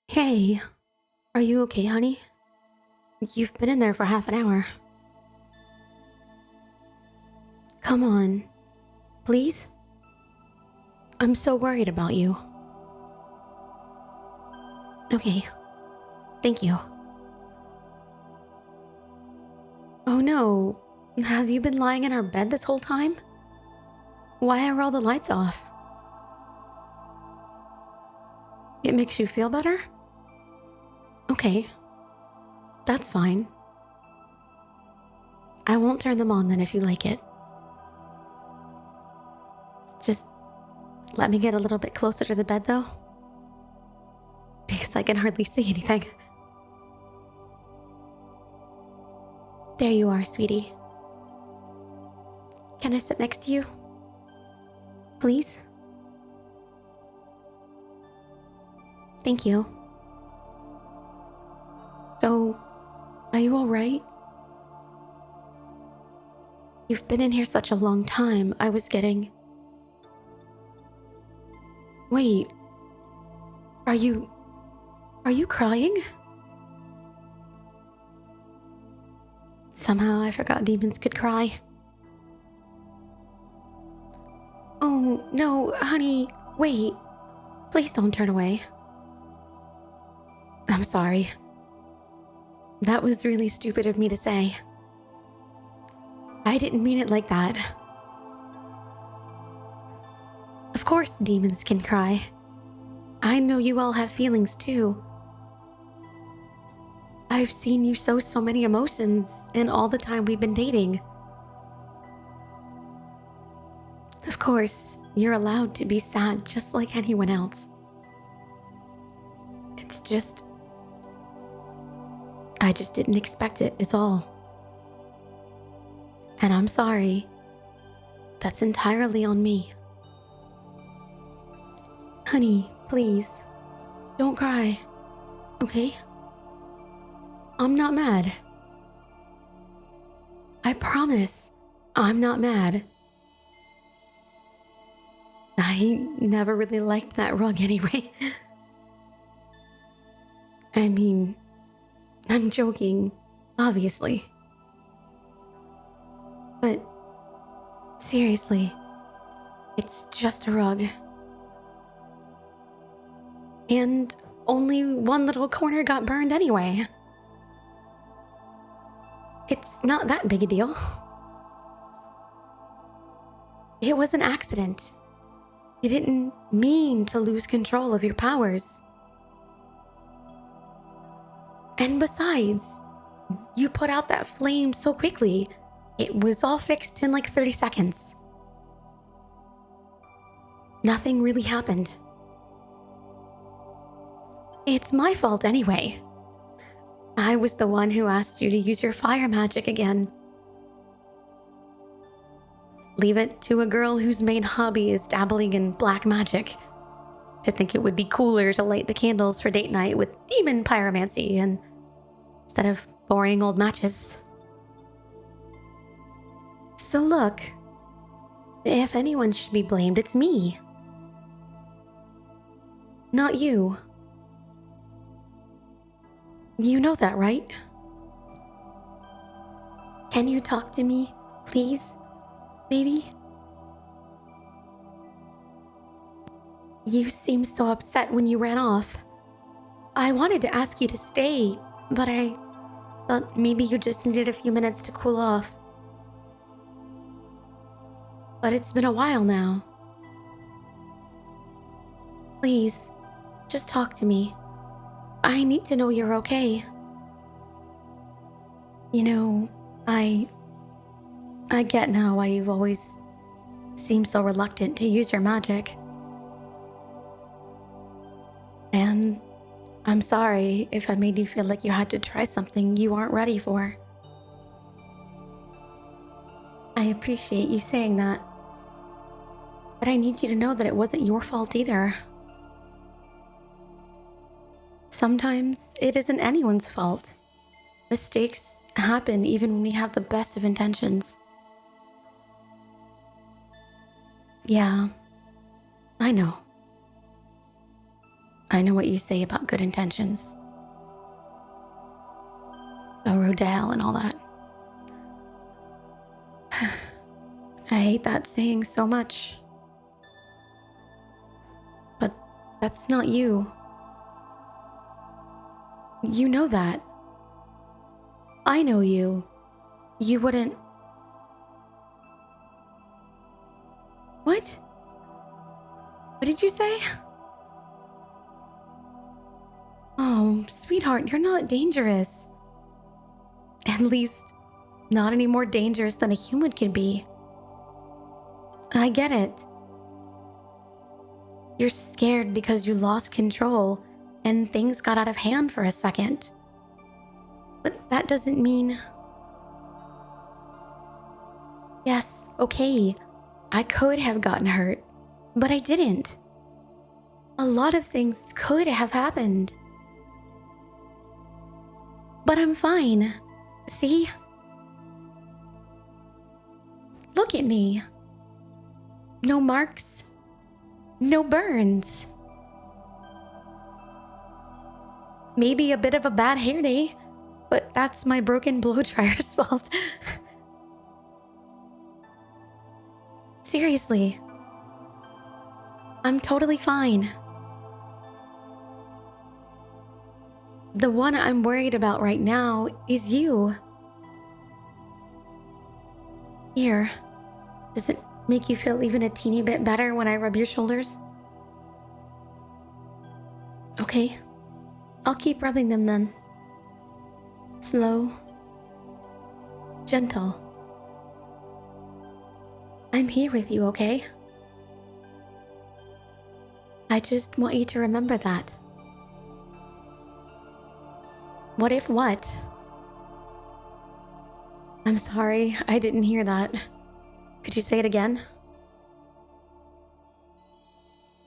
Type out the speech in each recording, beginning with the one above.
Hey, are you okay, honey? You've been in there for half an hour. Come on, please? I'm so worried about you. Okay, thank you. Oh no, have you been lying in our bed this whole time? Why are all the lights off? It makes you feel better? Okay, that's fine. I won't turn them on then if you like it. Just let me get a little bit closer to the bed though, because I can hardly see anything. There you are, sweetie. Can I sit next to you? Please? Thank you. So, are you alright? You've been in here such a long time, I was getting... Wait. Are you crying? Somehow I forgot demons could cry. Oh, no, honey, wait. Please don't turn away. I'm sorry. That was really stupid of me to say. I didn't mean it like that. Of course demons can cry. I know you all have feelings too. I've seen you show so many emotions in all the time we've been dating. Of course, you're allowed to be sad just like anyone else. It's just... I just didn't expect it, is all. And I'm sorry. That's entirely on me. Honey, please, don't cry, okay? I'm not mad. I promise, I'm not mad. I never really liked that rug anyway. I mean, I'm joking, obviously. But seriously, it's just a rug. And only one little corner got burned anyway. It's not that big a deal. It was an accident. You didn't mean to lose control of your powers. And besides, you put out that flame so quickly. It was all fixed in like 30 seconds. Nothing really happened. It's my fault anyway. I was the one who asked you to use your fire magic again. Leave it to a girl whose main hobby is dabbling in black magic to think it would be cooler to light the candles for date night with demon pyromancy and instead of boring old matches. So look, if anyone should be blamed, it's me. Not you. You know that, right? Can you talk to me, please? Maybe? You seemed so upset when you ran off. I wanted to ask you to stay, but I thought maybe you just needed a few minutes to cool off. But it's been a while now. Please, just talk to me. I need to know you're okay. You know, I get now why you've always seemed so reluctant to use your magic. And I'm sorry if I made you feel like you had to try something you aren't ready for. I appreciate you saying that. But I need you to know that it wasn't your fault either. Sometimes it isn't anyone's fault. Mistakes happen even when we have the best of intentions. Yeah, I know. I know what you say about good intentions. A road to hell and all that. I hate that saying so much. But that's not you. You know that. I know you. You wouldn't... What? What did you say? Oh, sweetheart, you're not dangerous. At least, not any more dangerous than a human can be. I get it. You're scared because you lost control and things got out of hand for a second. But that doesn't mean... Yes, okay, I could have gotten hurt, but I didn't. A lot of things could have happened. But I'm fine. See? Look at me. No marks. No burns. Maybe a bit of a bad hair day, but that's my broken blow dryer's fault. Seriously. I'm totally fine. The one I'm worried about right now is you. Here, does it make you feel even a teeny bit better when I rub your shoulders? Okay, I'll keep rubbing them then. Slow, gentle. I'm here with you, okay? I just want you to remember that. What if what? I'm sorry, I didn't hear that. Could you say it again?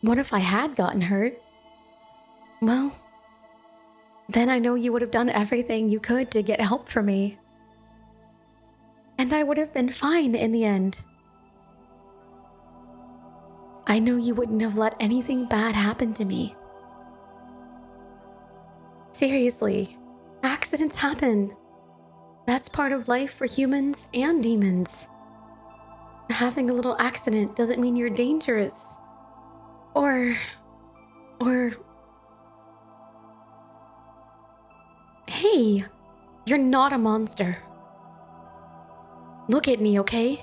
What if I had gotten hurt? Well, then I know you would have done everything you could to get help for me. And I would have been fine in the end. I know you wouldn't have let anything bad happen to me. Seriously, accidents happen. That's part of life for humans and demons. Having a little accident doesn't mean you're dangerous. Or... Hey, you're not a monster. Look at me, okay?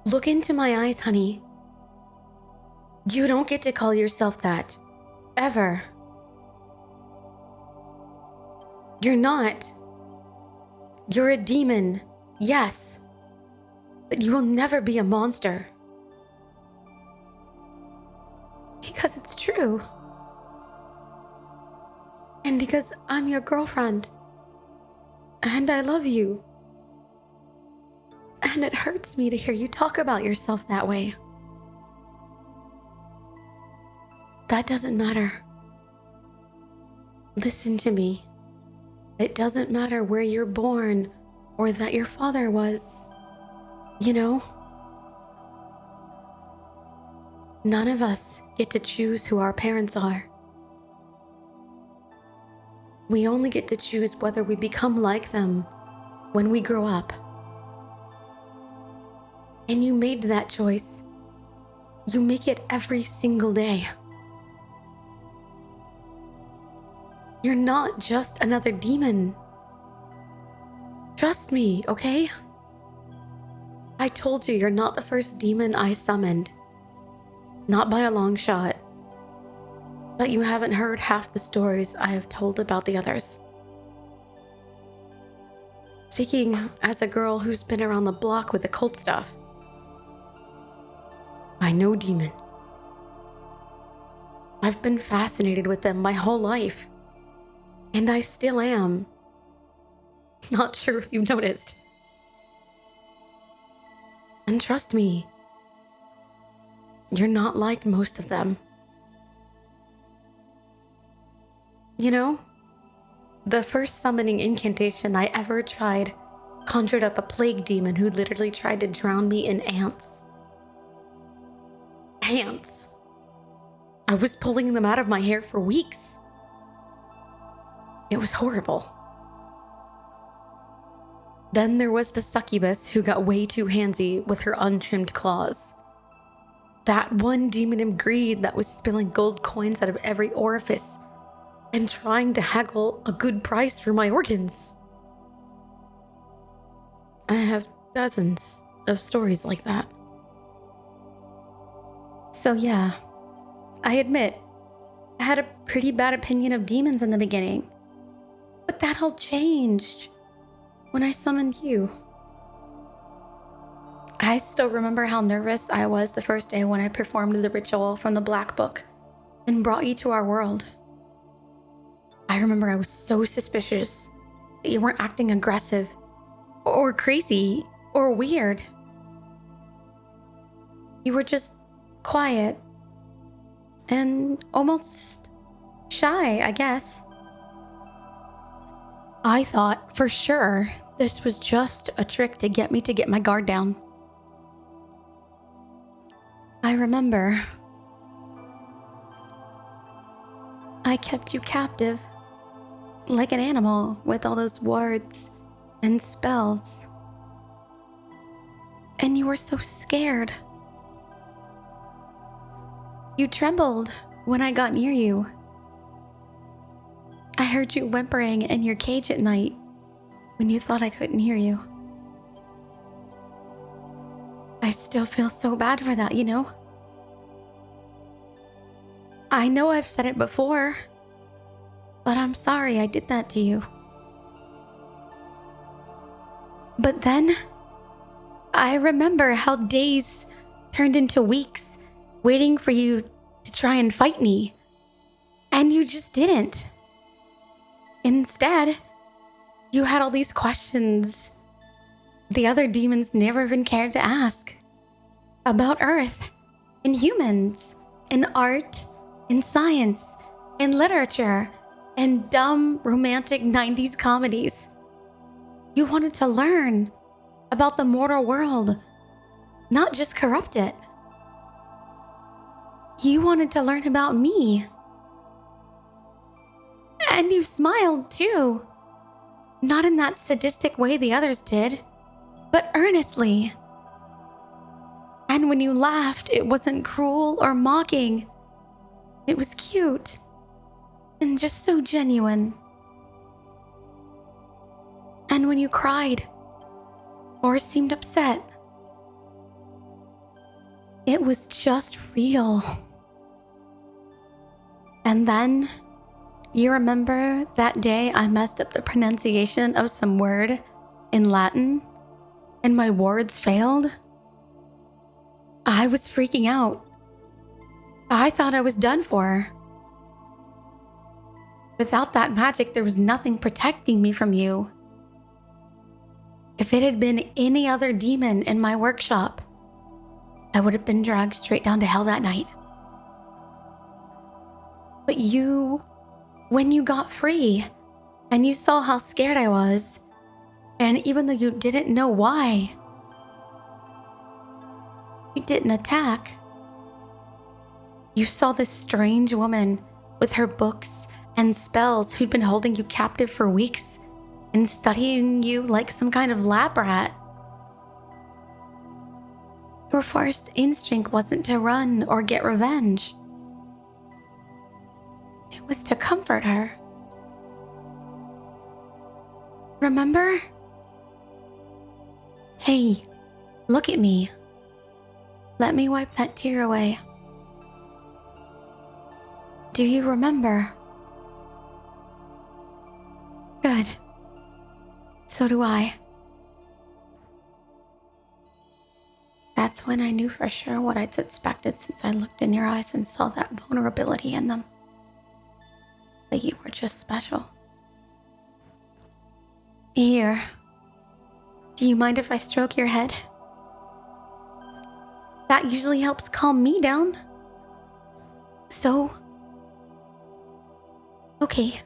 Look into my eyes, honey. You don't get to call yourself that. Ever. You're not. You're a demon, yes. But you will never be a monster. Because it's true. And because I'm your girlfriend. And I love you. And it hurts me to hear you talk about yourself that way. That doesn't matter. Listen to me. It doesn't matter where you're born or that your father was. You know? None of us get to choose who our parents are. We only get to choose whether we become like them when we grow up. And you made that choice. You make it every single day. You're not just another demon. Trust me, okay? I told you you're not the first demon I summoned. Not by a long shot. But you haven't heard half the stories I have told about the others. Speaking as a girl who's been around the block with occult stuff, I know demons. I've been fascinated with them my whole life. And I still am. Not sure if you've noticed. And trust me, you're not like most of them. You know, the first summoning incantation I ever tried conjured up a plague demon who literally tried to drown me in ants. Ants. I I was pulling them out of my hair for weeks. It was horrible. Then there was the succubus who got way too handsy with her untrimmed claws. That one demon of greed that was spilling gold coins out of every orifice and trying to haggle a good price for my organs. I have dozens of stories like that. So yeah, I admit, I had a pretty bad opinion of demons in the beginning. But that all changed when I summoned you. I still remember how nervous I was the first day when I performed the ritual from the Black Book and brought you to our world. I remember I was so suspicious that you weren't acting aggressive or crazy or weird. You were just quiet and almost shy, I guess. I thought for sure this was just a trick to get me to get my guard down. I remember I kept you captive, like an animal with all those wards and spells. And you were so scared. You trembled when I got near you. I heard you whimpering in your cage at night when you thought I couldn't hear you. I still feel so bad for that, you know? I know I've said it before, but I'm sorry I did that to you. But then, I remember how days turned into weeks waiting for you to try and fight me, and you just didn't. Instead, you had all these questions the other demons never even cared to ask about Earth and humans and art and science and literature and dumb romantic 90s comedies. You wanted to learn about the mortal world, not just corrupt it. You wanted to learn about me. And you smiled too. Not in that sadistic way the others did, but earnestly. And when you laughed, it wasn't cruel or mocking. It was cute and just so genuine. And when you cried or seemed upset, it was just real. And then, you remember that day I messed up the pronunciation of some word in Latin and my words failed? I was freaking out. I thought I was done for. Without that magic, there was nothing protecting me from you. If it had been any other demon in my workshop, I would have been dragged straight down to hell that night. But you, when you got free, and you saw how scared I was, and even though you didn't know why, you didn't attack. You saw this strange woman with her books and spells who'd been holding you captive for weeks and studying you like some kind of lab rat. Your first instinct wasn't to run or get revenge. It was to comfort her. Remember? Hey, look at me. Let me wipe that tear away. Do you remember? Good. So do I. That's when I knew for sure what I'd suspected since I looked in your eyes and saw that vulnerability in them. That you were just special. Here. Do you mind if I stroke your head? That usually helps calm me down. So... okay.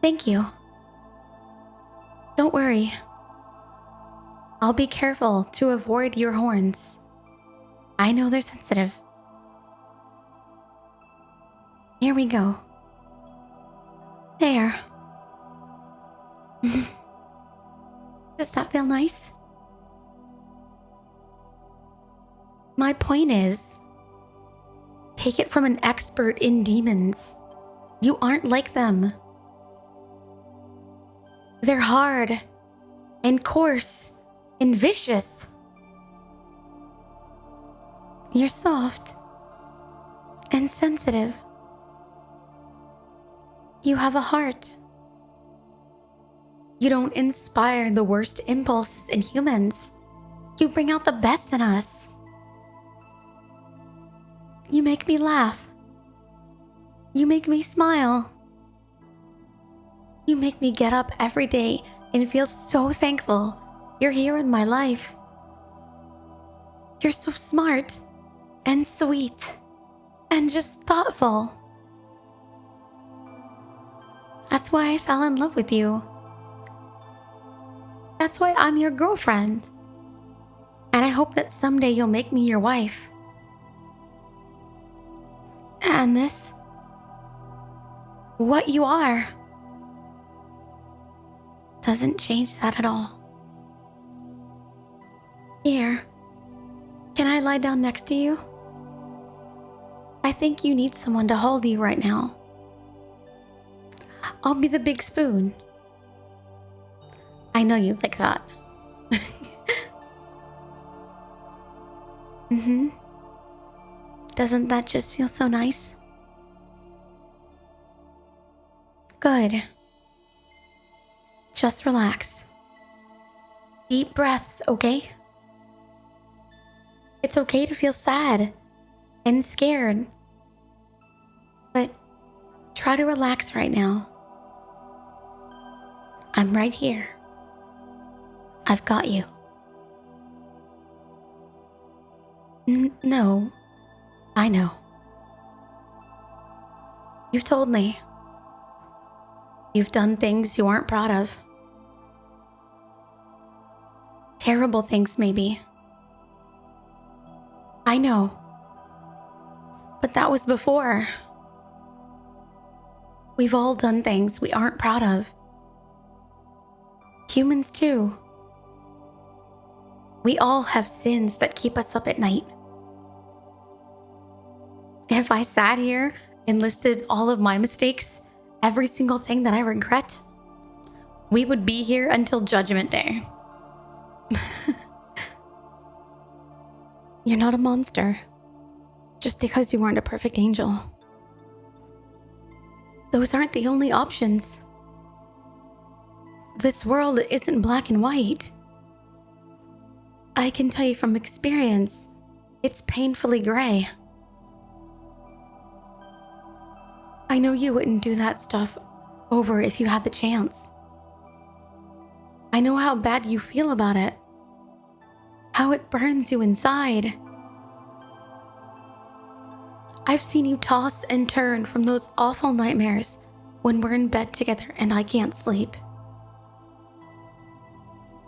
Thank you. Don't worry. I'll be careful to avoid your horns. I know they're sensitive. Here we go. There. Does that feel nice? My point is, take it from an expert in demons. You aren't like them. They're hard and coarse and vicious. You're soft and sensitive. You have a heart. You don't inspire the worst impulses in humans. You bring out the best in us. You make me laugh. You make me smile. You make me get up every day and feel so thankful you're here in my life. You're so smart and sweet and just thoughtful. That's why I fell in love with you. That's why I'm your girlfriend. And I hope that someday you'll make me your wife. And this, what you are, doesn't change that at all. Here, can I lie down next to you? I think you need someone to hold you right now. I'll be the big spoon. I know you like that. Doesn't that just feel so nice? Good. Just relax. Deep breaths, okay? It's okay to feel sad and scared. But try to relax right now. I'm right here. I've got you. No, I know. You've told me. You've done things you aren't proud of. Terrible things, maybe. I know. But that was before. We've all done things we aren't proud of. Humans too. We all have sins that keep us up at night. If I sat here and listed all of my mistakes, every single thing that I regret, we would be here until Judgment Day. You're not a monster, just because you weren't a perfect angel. Those aren't the only options. This world isn't black and white. I can tell you from experience, it's painfully gray. I know you wouldn't do that stuff over if you had the chance. I know how bad you feel about it, how it burns you inside. I've seen you toss and turn from those awful nightmares when we're in bed together and I can't sleep.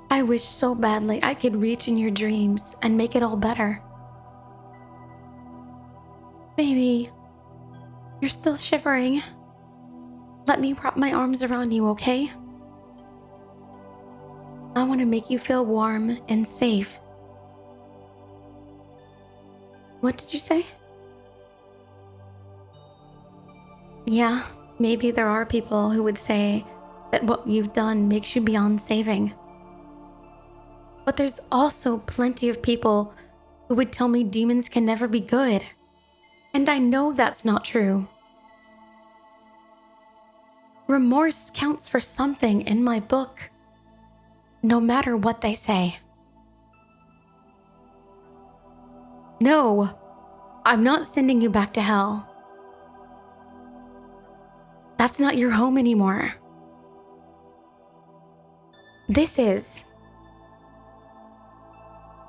I wish so badly I could reach in your dreams and make it all better. Baby, you're still shivering. Let me wrap my arms around you, okay? I want to make you feel warm and safe. What did you say? Yeah, maybe there are people who would say that what you've done makes you beyond saving. But there's also plenty of people who would tell me demons can never be good. And I know that's not true. Remorse counts for something in my book, no matter what they say. No, I'm not sending you back to hell. That's not your home anymore. This is.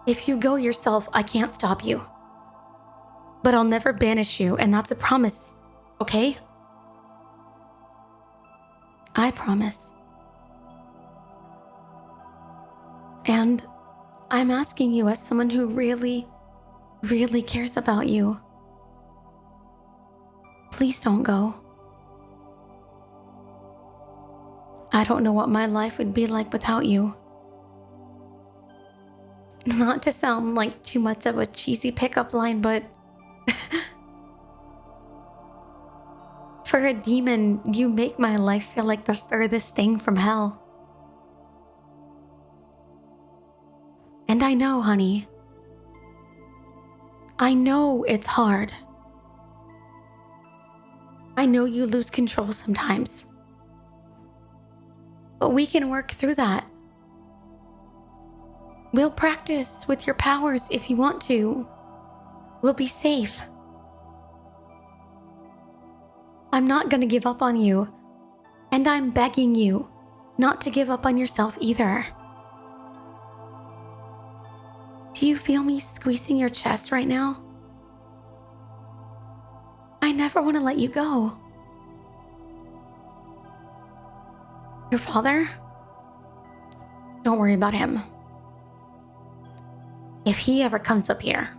If you go yourself, I can't stop you. But I'll never banish you, and that's a promise, okay? I promise. And I'm asking you as someone who really, really cares about you. Please don't go. I don't know what my life would be like without you. Not to sound like too much of a cheesy pickup line, but for a demon, you make my life feel like the furthest thing from hell. And I know, honey. I know it's hard. I know you lose control sometimes. But we can work through that. We'll practice with your powers if you want to. We'll be safe. I'm not gonna give up on you. And I'm begging you not to give up on yourself either. Do you feel me squeezing your chest right now? I never want to let you go. Your father? Don't worry about him. If he ever comes up here,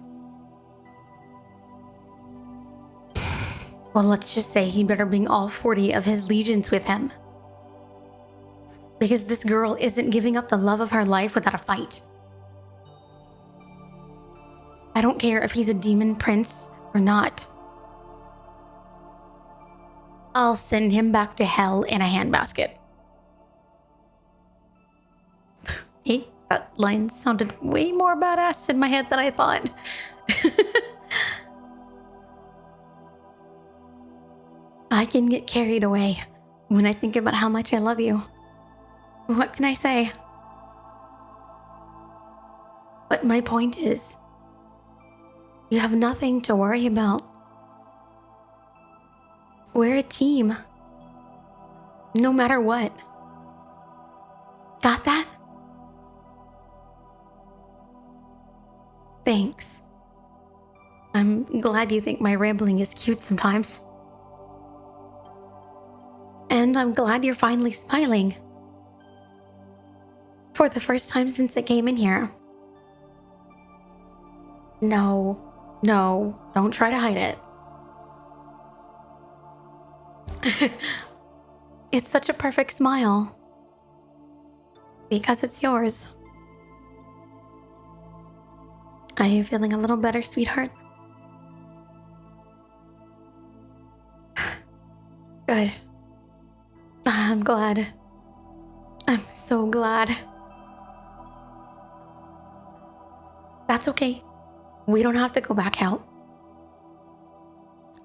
well, let's just say he better bring all 40 of his legions with him. Because this girl isn't giving up the love of her life without a fight. I don't care if he's a demon prince or not. I'll send him back to hell in a handbasket. Hey, that line sounded way more badass in my head than I thought. I can get carried away when I think about how much I love you. What can I say? But my point is, you have nothing to worry about. We're a team. No matter what. Got that? Thanks. I'm glad you think my rambling is cute sometimes. And I'm glad you're finally smiling. For the first time since I came in here. No, don't try to hide it. It's such a perfect smile. Because it's yours. Are you feeling a little better, sweetheart? Good. I'm glad. I'm so glad. That's okay. We don't have to go back out.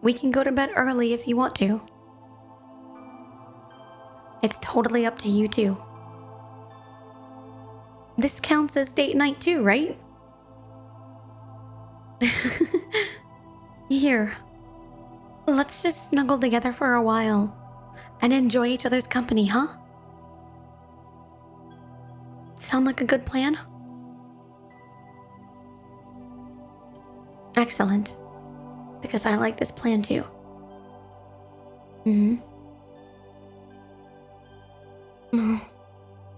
We can go to bed early if you want to. It's totally up to you two. This counts as date night too, right? Here. Let's just snuggle together for a while and enjoy each other's company, huh? Sound like a good plan? Excellent. Because I like this plan too.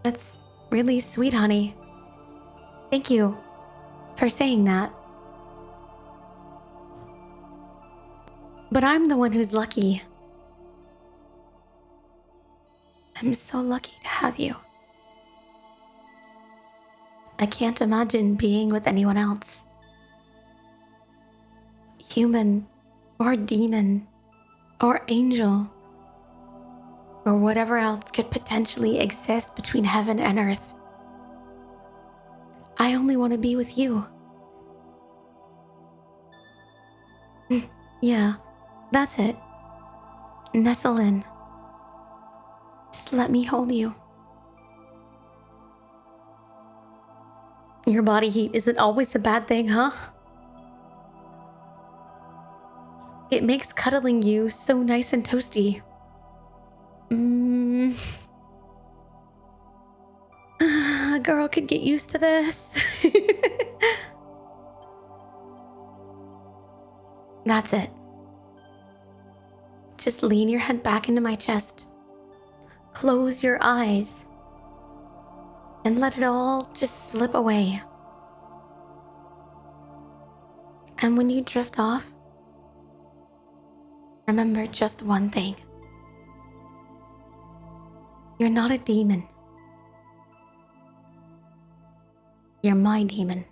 That's really sweet, honey. Thank you for saying that. But I'm the one who's lucky. I'm so lucky to have you. I can't imagine being with anyone else. Human, or demon, or angel, or whatever else could potentially exist between heaven and earth. I only want to be with you. Yeah, that's it. Nestle in. Just let me hold you. Your body heat isn't always a bad thing, huh? It makes cuddling you so nice and toasty. A girl could get used to this. That's it. Just lean your head back into my chest. Close your eyes. And let it all just slip away. And when you drift off, remember just one thing. You're not a demon. You're my demon.